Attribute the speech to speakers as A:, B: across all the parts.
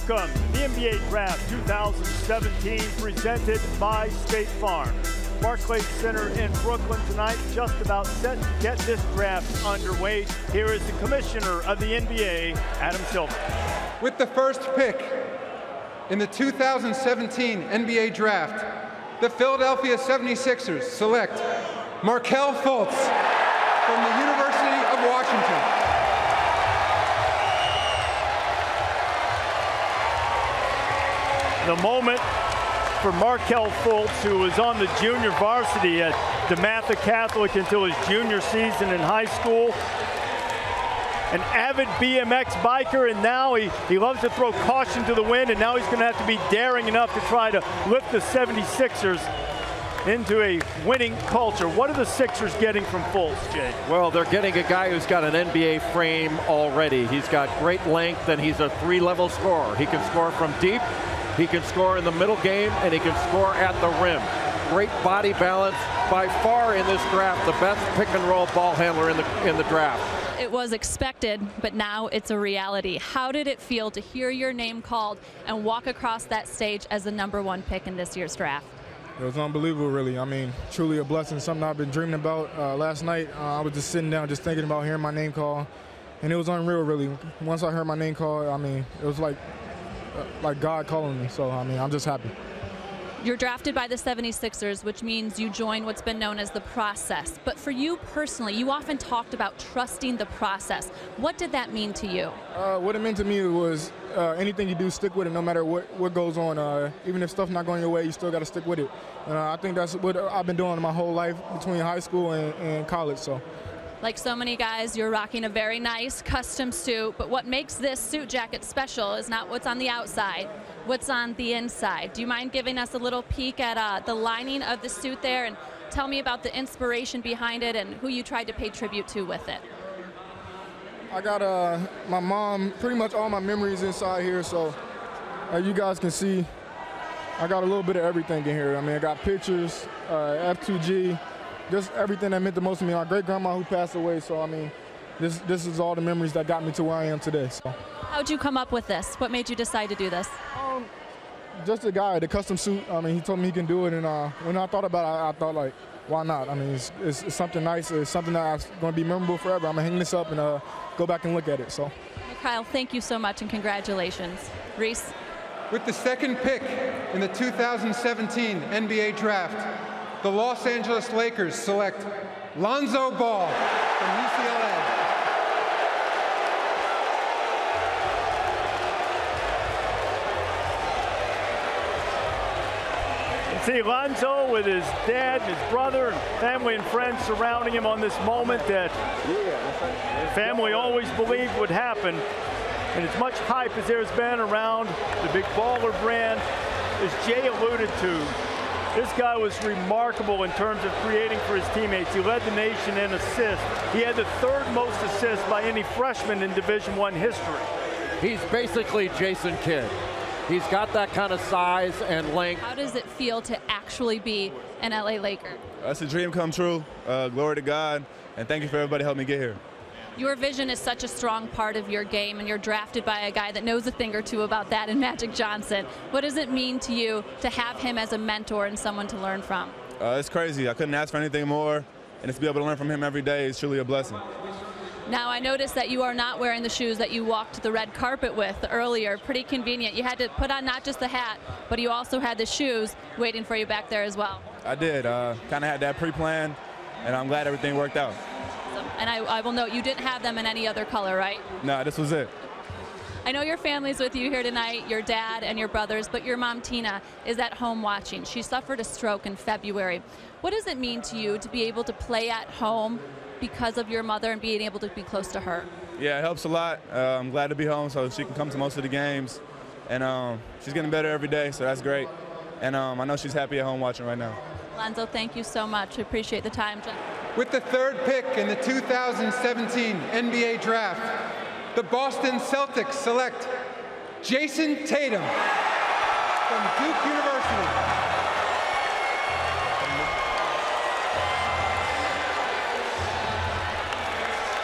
A: Welcome to the NBA Draft 2017 presented by State Farm. Barclays Center in Brooklyn tonight, just about set to get this draft underway. Here is the commissioner of the NBA, Adam Silver.
B: With the first pick in the 2017 NBA Draft, the Philadelphia 76ers select Markelle Fultz from the University of Washington.
A: The moment for Markelle Fultz, who was on the junior varsity at DeMatha Catholic until his junior season in high school. An avid BMX biker, and now he loves to throw caution to the wind, and now he's going to have to be daring enough to try to lift the 76ers into a winning culture. What are the Sixers getting from Fultz, Jay?
C: Well, they're getting a guy who's got an NBA frame already. He's got great length, and he's a three-level scorer. He can score from deep, he can score in the middle game, and he can score at the rim. Great body balance. By far in this draft, the best pick-and-roll ball handler in the draft.
D: It was expected, but now it's a reality. How did it feel to hear your name called and walk across that stage as the #1 pick in this year's draft?
E: It was unbelievable, really. I mean, truly a blessing, something I've been dreaming about. Last night, I was just sitting down, just thinking about hearing my name called, and it was unreal, really. Once I heard my name called, I mean, it was like God calling me, so, I mean, I'm just happy.
D: You're drafted by the 76ers, which means you join what's been known as the process. But for you personally, you often talked about trusting the process. What did that mean to you?
E: What it meant to me was anything you do, stick with it no matter what goes on. Even if stuff's not going your way, you still got to stick with it. And I think that's what I've been doing my whole life between high school and college. So.
D: Like so many guys, you're rocking a very nice custom suit, but what makes this suit jacket special is not what's on the outside, what's on the inside. Do you mind giving us a little peek at the lining of the suit there, and tell me about the inspiration behind it and who you tried to pay tribute to with it?
E: I got my mom, pretty much all my memories inside here, so as you guys can see, I got a little bit of everything in here. I mean, I got pictures, F2G, just everything that meant the most to me. My great-grandma who passed away, so I mean, this is all the memories that got me to where I am today. So.
D: How'd you come up with this? What made you decide to do this?
E: Just the guy, the custom suit. I mean, he told me he can do it, and when I thought about it, I thought, like, why not? I mean, it's something nice. It's something that's going to be memorable forever. I'm going to hang this up and go back and look at it. So.
D: Kyle, thank you so much, and congratulations. Reese?
B: With the second pick in the 2017 NBA Draft, the Los Angeles Lakers select Lonzo Ball from UCLA.
A: See Lonzo with his dad, his brother, and family and friends surrounding him on this moment that family always believed would happen. And as much hype as there's been around the big baller brand, as Jay alluded to, this guy was remarkable in terms of creating for his teammates. He led the nation in assists. He had the third most assists by any freshman in Division I history.
C: He's basically Jayson Kidd. He's got that kind of size and length.
D: How does it feel to actually be an LA Laker?
F: That's a dream come true. Glory to God, and thank you for everybody helping me get here.
D: Your vision is such a strong part of your game, and you're drafted by a guy that knows a thing or two about that in Magic Johnson. What does it mean to you to have him as a mentor and someone to learn from?
F: It's crazy. I couldn't ask for anything more, and to be able to learn from him every day is truly a blessing.
D: Now, I noticed that you are not wearing the shoes that you walked the red carpet with earlier. Pretty convenient. You had to put on not just the hat, but you also had the shoes waiting for you back there as well.
F: I did. Kind of had that pre-planned, and I'm glad everything worked out.
D: And I will note, you didn't have them in any other color, right?
F: No, this was it.
D: I know your family's with you here tonight, your dad and your brothers, but your mom, Tina, is at home watching. She suffered a stroke in February. What does it mean to you to be able to play at home because of your mother and being able to be close to her?
F: Yeah, it helps a lot. I'm glad to be home so she can come to most of the games. And she's getting better every day, so that's great. And I know she's happy at home watching right now.
D: Lonzo, thank you so much. I appreciate the time.
B: With the third pick in the 2017 NBA Draft, the Boston Celtics select Jayson Tatum from Duke University.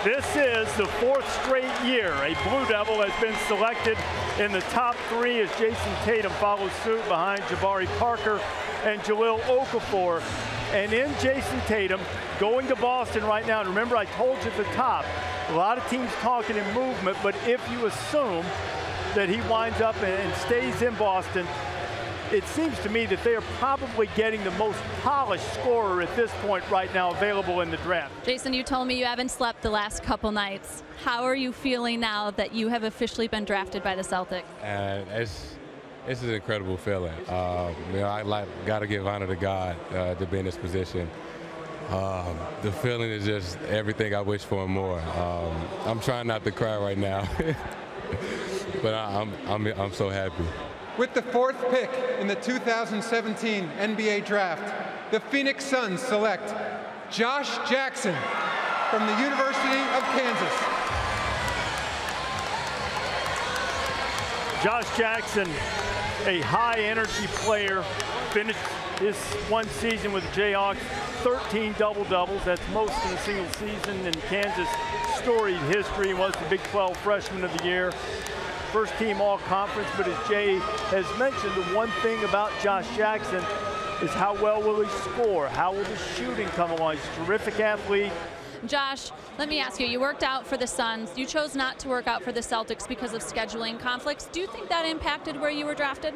A: This is the 4th straight year a Blue Devil has been selected in the top 3 as Jayson Tatum follows suit behind Jabari Parker and Jahlil Okafor. And in Jayson Tatum, going to Boston right now, and remember I told you at the top, a lot of teams talking in movement, but if you assume that he winds up and stays in Boston, it seems to me that they are probably getting the most polished scorer at this point right now available in the draft.
D: Jayson, you told me you haven't slept the last couple nights. How are you feeling now that you have officially been drafted by the Celtics?
G: It's an incredible feeling. I got to give honor to God to be in this position. The feeling is just everything I wish for and more. I'm trying not to cry right now, but I'm so happy.
B: With the 4th pick in the 2017 NBA Draft, the Phoenix Suns select Josh Jackson from the University of Kansas.
A: Josh Jackson, a high-energy player, finished his one season with the Jayhawks, 13 double-doubles. That's most in a single season in Kansas' storied history. He was the Big 12 Freshman of the Year. First team all-conference, but as Jay has mentioned, the one thing about Josh Jackson is how well will he score? How will the shooting come along? He's a terrific athlete.
D: Josh, let me ask you, you worked out for the Suns. You chose not to work out for the Celtics because of scheduling conflicts. Do you think that impacted where you were drafted?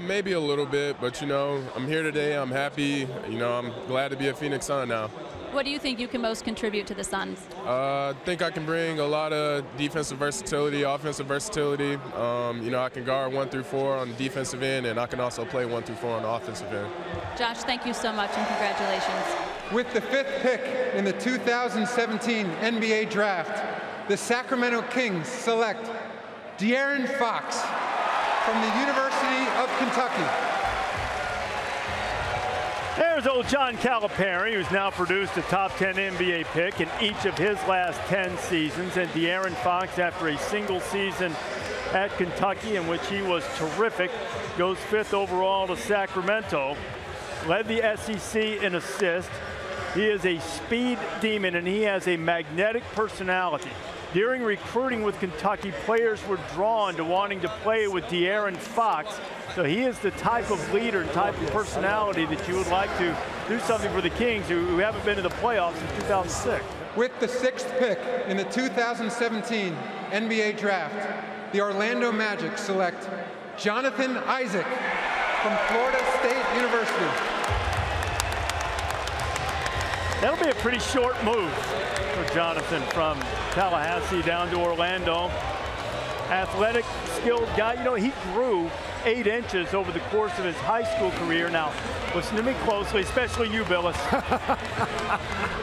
H: Maybe a little bit, but, you know, I'm here today. I'm happy. You know, I'm glad to be a Phoenix Sun now.
D: What do you think you can most contribute to the Suns?
H: I think I can bring a lot of defensive versatility, offensive versatility. You know, I can guard 1 through 4 on the defensive end, and I can also play 1 through 4 on the offensive end.
D: Josh, thank you so much, and congratulations.
B: With the 5th pick in the 2017 NBA Draft, the Sacramento Kings select DeAaron Fox from the University of Kentucky.
A: There's old John Calipari, who's now produced a top 10 NBA pick in each of his last 10 seasons. And DeAaron Fox, after a single season at Kentucky in which he was terrific, goes 5th overall to Sacramento. Led the SEC in assists. He is a speed demon, and he has a magnetic personality. During recruiting with Kentucky, players were drawn to wanting to play with DeAaron Fox. So he is the type of leader and type of personality that you would like to do something for the Kings, who haven't been to the playoffs since 2006.
B: With the 6th pick in the 2017 NBA Draft, the Orlando Magic select Jonathan Isaac from Florida State University.
A: That'll be a pretty short move for Jonathan from Tallahassee down to Orlando. Athletic, skilled guy. You know, he grew 8 inches over the course of his high school career. Now, listen to me closely, especially you, Billis.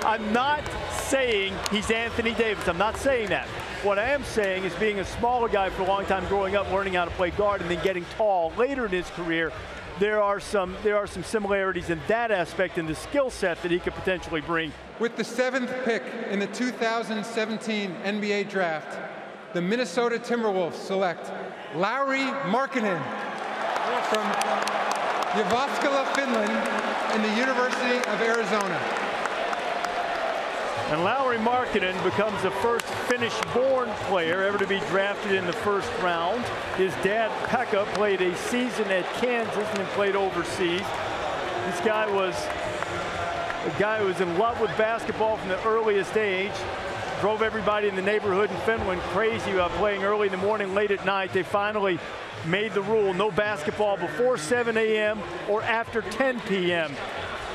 A: I'm not saying he's Anthony Davis. I'm not saying that. What I am saying is being a smaller guy for a long time, growing up, learning how to play guard, and then getting tall later in his career, there are some similarities in that aspect in the skill set that he could potentially bring.
B: With the 7th pick in the 2017 NBA Draft, the Minnesota Timberwolves select Lauri Markkanen from Jyväskylä, Finland, and the University of Arizona.
A: And Lauri Markkanen becomes the first Finnish-born player ever to be drafted in the 1st round. His dad, Pekka, played a season at Kansas and then played overseas. This guy was a guy who was in love with basketball from the earliest age. Drove everybody in the neighborhood in Finland crazy about playing early in the morning, late at night. They finally made the rule, no basketball before 7 a.m. or after 10 p.m.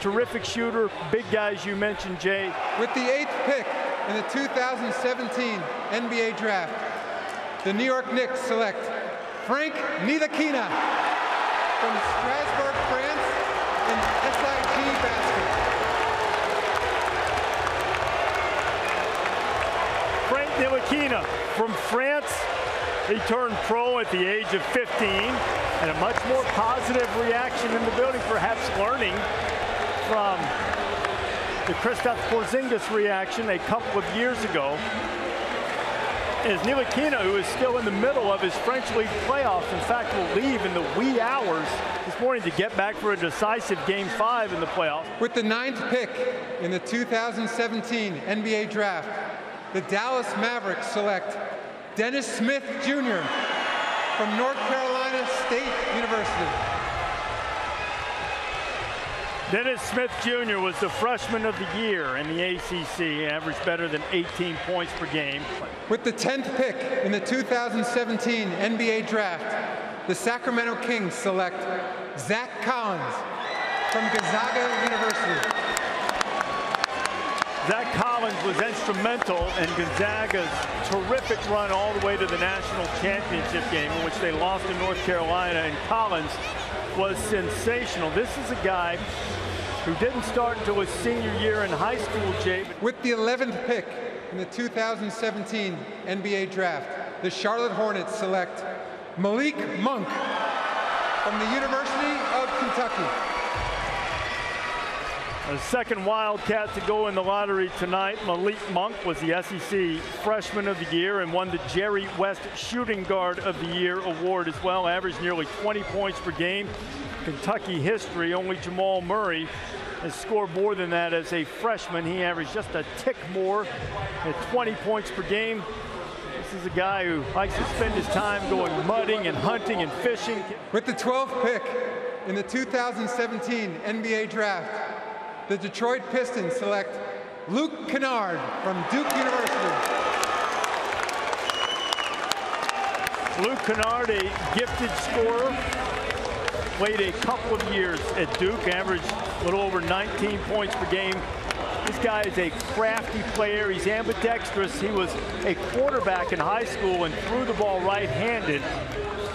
A: Terrific shooter, big guys you mentioned, Jay.
B: With the 8th pick in the 2017 NBA Draft, the New York Knicks select Frank Ntilikina from Strasbourg, France, in SIG basket.
A: Frank Ntilikina from France. He turned pro at the age of 15, and a much more positive reaction in the building, perhaps learning from the Kristaps Porzingis reaction a couple of years ago. Is Ntilikina, who is still in the middle of his French League playoffs, in fact will leave in the wee hours this morning to get back for a decisive Game 5 in the playoffs.
B: With the 9th pick in the 2017 NBA Draft, the Dallas Mavericks select Dennis Smith Jr. from North Carolina State University.
A: Dennis Smith Jr. was the freshman of the year in the ACC, averaged better than 18 points per game.
B: With the 10th pick in the 2017 NBA Draft, the Sacramento Kings select Zach Collins from Gonzaga University.
A: Zach Collins was instrumental in Gonzaga's terrific run all the way to the national championship game, in which they lost to North Carolina, and Collins was sensational. This is a guy who didn't start until his senior year in high school, Jay.
B: With the 11th pick in the 2017 NBA Draft, the Charlotte Hornets select Malik Monk from the University of Kentucky.
A: The second Wildcat to go in the lottery tonight, Malik Monk, was the SEC Freshman of the Year and won the Jerry West Shooting Guard of the Year award as well. Averaged nearly 20 points per game. Kentucky history, only Jamal Murray has scored more than that as a freshman. He averaged just a tick more at 20 points per game. This is a guy who likes to spend his time going mudding and hunting and fishing.
B: With the 12th pick in the 2017 NBA Draft, the Detroit Pistons select Luke Kennard from Duke University.
A: Luke Kennard, a gifted scorer, played a couple of years at Duke, averaged a little over 19 points per game. This guy is a crafty player. He's ambidextrous. He was a quarterback in high school and threw the ball right-handed.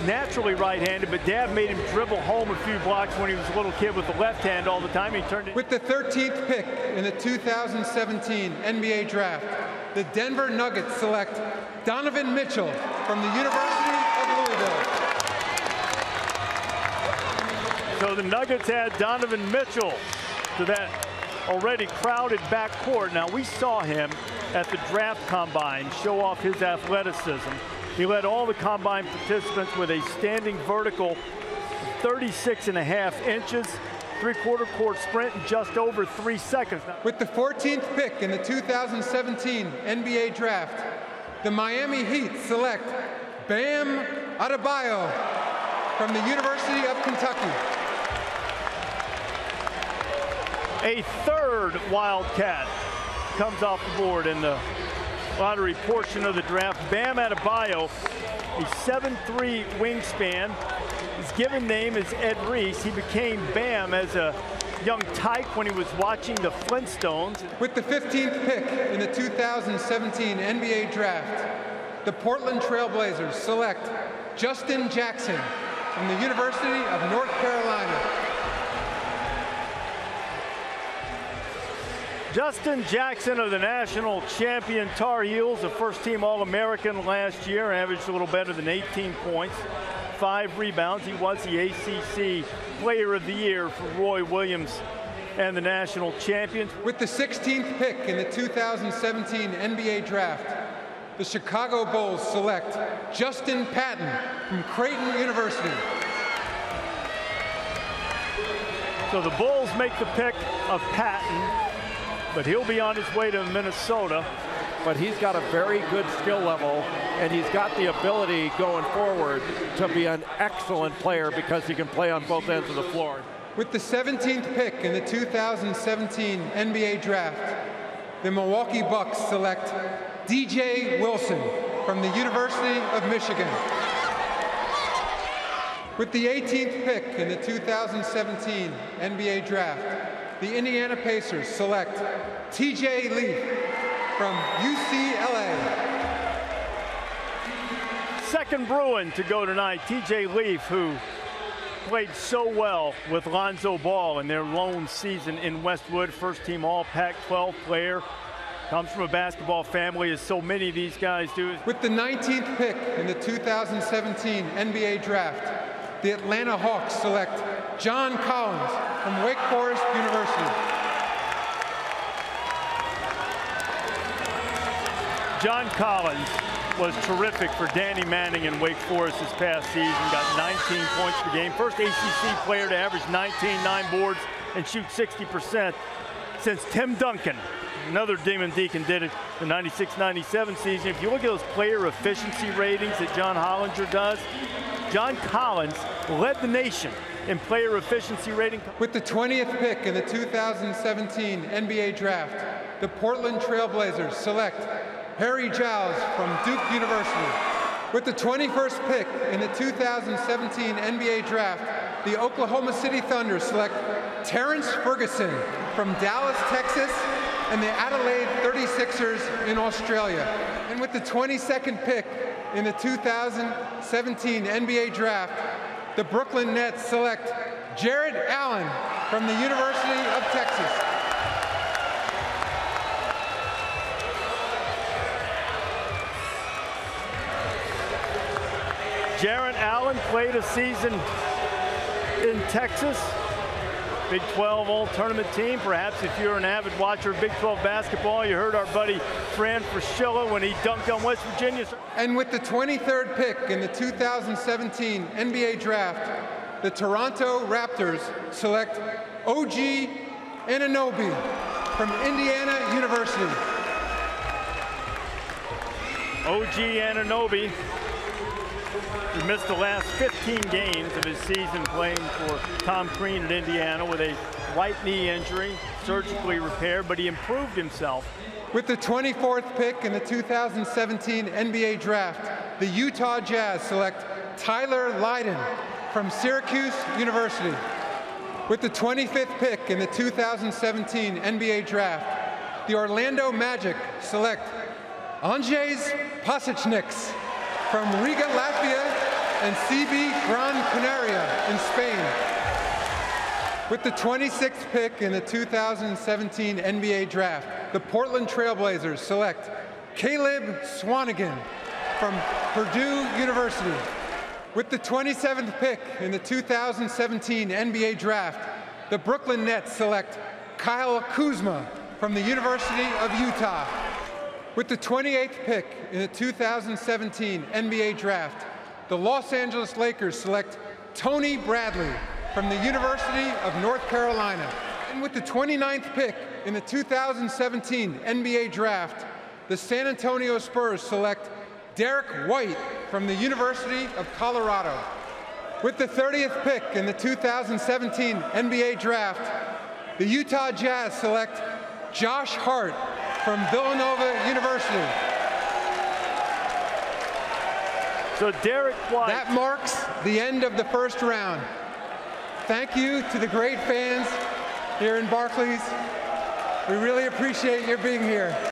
A: Naturally right-handed, but Dad made him dribble home a few blocks when he was a little kid with the left hand all the time. He turned it.
B: With the 13th pick in the 2017 NBA Draft, the Denver Nuggets select Donovan Mitchell from the University of Louisville.
A: So the Nuggets add Donovan Mitchell to that already crowded backcourt. Now, we saw him at the draft combine show off his athleticism. He led all the combine participants with a standing vertical 36.5 inches, three-quarter court sprint in just over 3 seconds.
B: With the 14th pick in the 2017 NBA Draft, the Miami Heat select Bam Adebayo from the University of Kentucky.
A: A third Wildcat comes off the board in the lottery portion of the draft. Bam Adebayo, a 7'3" wingspan. His given name is Ed Reese. He became Bam as a young tyke when he was watching the Flintstones.
B: With the 15th pick in the 2017 NBA Draft, the Portland Trail Blazers select Justin Jackson from the University of North Carolina.
A: Justin Jackson of the national champion Tar Heels, a first-team All-American last year, averaged a little better than 18 points, 5 rebounds. He was the ACC Player of the Year for Roy Williams and the national champions.
B: With the 16th pick in the 2017 NBA Draft, the Chicago Bulls select Justin Patton from Creighton University.
A: So the Bulls make the pick of Patton, but he'll be on his way to Minnesota.
C: But he's got a very good skill level, and he's got the ability going forward to be an excellent player because he can play on both ends of the floor.
B: With the 17th pick in the 2017 NBA Draft, the Milwaukee Bucks select DJ Wilson from the University of Michigan. With the 18th pick in the 2017 NBA Draft, the Indiana Pacers select TJ Leaf from UCLA.
A: Second Bruin to go tonight, TJ Leaf, who played so well with Lonzo Ball in their lone season in Westwood, first-team All-Pac-12 player. Comes from a basketball family, as so many of these guys do.
B: With the 19th pick in the 2017 NBA Draft, the Atlanta Hawks select John Collins from Wake Forest University.
A: John Collins was terrific for Danny Manning in Wake Forest this past season. Got 19 points per game. First ACC player to average 19, 9 boards, and shoot 60% since Tim Duncan Another Demon Deacon did it the 96-97 season. If you look at those player efficiency ratings that John Hollinger does, John Collins led the nation in player efficiency rating.
B: With the 20th pick in the 2017 NBA Draft, the Portland Trail Blazers select Harry Giles from Duke University. With the 21st pick in the 2017 NBA Draft, the Oklahoma City Thunder select Terrence Ferguson from Dallas, Texas, and the Adelaide 36ers in Australia. And with the 22nd pick in the 2017 NBA Draft, the Brooklyn Nets select Jared Allen from the University of Texas.
A: Jared Allen played a season in Texas. Big 12 all-tournament team. Perhaps if you're an avid watcher of Big 12 basketball, you heard our buddy Fran Fraschilla when he dunked on West Virginia.
B: And with the 23rd pick in the 2017 NBA Draft, the Toronto Raptors select OG Anunoby from Indiana University.
A: OG Anunoby, he missed the last 15 games of his season playing for Tom Crean at Indiana with a right knee injury, surgically repaired, but he improved himself.
B: With the 24th pick in the 2017 NBA Draft, the Utah Jazz select Tyler Lydon from Syracuse University. With the 25th pick in the 2017 NBA Draft, the Orlando Magic select Andrzej Pasechniks from Riga, Latvia, and CB Gran Canaria in Spain. With the 26th pick in the 2017 NBA Draft, the Portland Trail Blazers select Caleb Swanigan from Purdue University. With the 27th pick in the 2017 NBA Draft, the Brooklyn Nets select Kyle Kuzma from the University of Utah. With the 28th pick in the 2017 NBA Draft, the Los Angeles Lakers select Tony Bradley from the University of North Carolina. And with the 29th pick in the 2017 NBA Draft, the San Antonio Spurs select Derek White from the University of Colorado. With the 30th pick in the 2017 NBA Draft, the Utah Jazz select Josh Hart from Villanova University.
A: So Derek White.
B: That marks the end of the first round. Thank you to the great fans here in Barclays. We really appreciate your being here.